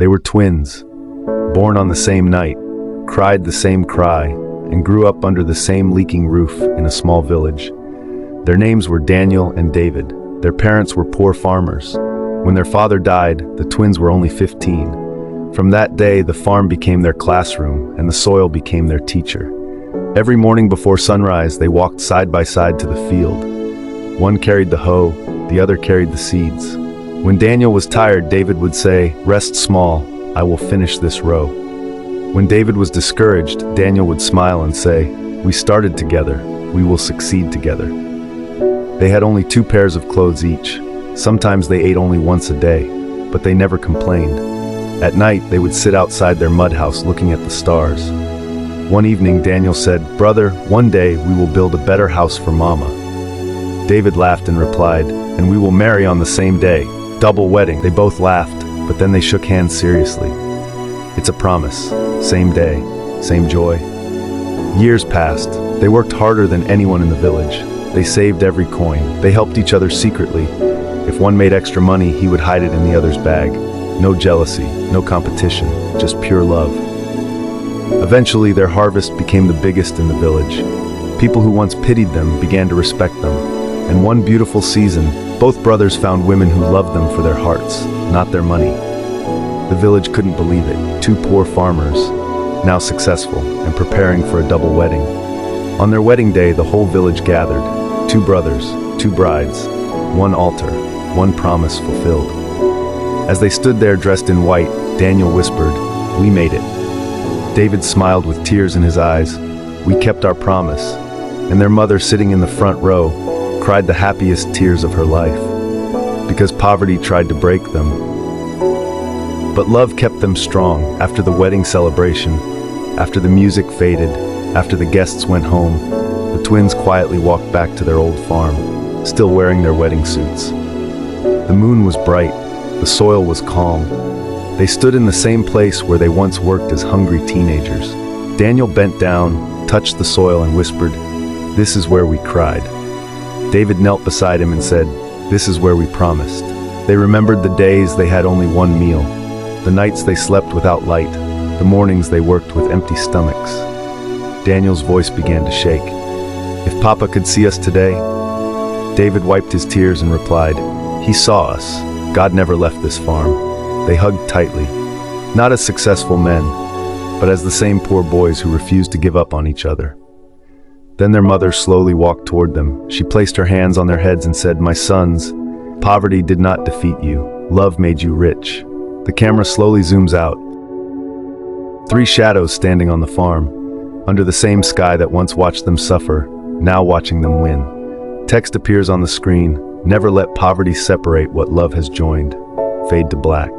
They were twins, born on the same night, cried the same cry, and grew up under the same leaking roof in a small village. Their names were Daniel and David. Their parents were poor farmers. When their father died, the twins were only 15. From that day, the farm became their classroom, and the soil became their teacher. Every morning before sunrise, they walked side by side to the field. One carried the hoe, the other carried the seeds. When Daniel was tired, David would say, "Rest small, I will finish this row." When David was discouraged, Daniel would smile and say, "We started together, we will succeed together." They had only 2 pairs of clothes each. Sometimes they ate only once a day, but they never complained. At night, they would sit outside their mud house looking at the stars. One evening, Daniel said, "Brother, one day we will build a better house for Mama." David laughed and replied, "And we will marry on the same day. Double wedding." They both laughed, but then they shook hands seriously. "It's a promise. Same day, same joy." Years passed. They worked harder than anyone in the village. They saved every coin. They helped each other secretly. If one made extra money, he would hide it in the other's bag. No jealousy, no competition, just pure love. Eventually, their harvest became the biggest in the village. People who once pitied them began to respect them. And one beautiful season, both brothers found women who loved them for their hearts, not their money. The village couldn't believe it. 2 poor farmers, now successful and preparing for a double wedding. On their wedding day, the whole village gathered. 2 brothers, 2 brides, 1 altar, 1 promise fulfilled. As they stood there dressed in white, Daniel whispered, "We made it." David smiled with tears in his eyes. "We kept our promise." And their mother, sitting in the front row, cried the happiest tears of her life, because poverty tried to break them. But love kept them strong. After the wedding celebration, after the music faded, after the guests went home, the twins quietly walked back to their old farm, still wearing their wedding suits. The moon was bright, the soil was calm. They stood in the same place where they once worked as hungry teenagers. Daniel bent down, touched the soil and whispered, "This is where we cried." David knelt beside him and said, "This is where we promised." They remembered the days they had only one meal, the nights they slept without light, the mornings they worked with empty stomachs. Daniel's voice began to shake. "If Papa could see us today?" David wiped his tears and replied, "He saw us. God never left this farm." They hugged tightly, not as successful men, but as the same poor boys who refused to give up on each other. Then their mother slowly walked toward them. She placed her hands on their heads and said, "My sons, poverty did not defeat you. Love made you rich." The camera slowly zooms out. 3 shadows standing on the farm, under the same sky that once watched them suffer, now watching them win. Text appears on the screen, "Never let poverty separate what love has joined." Fade to black.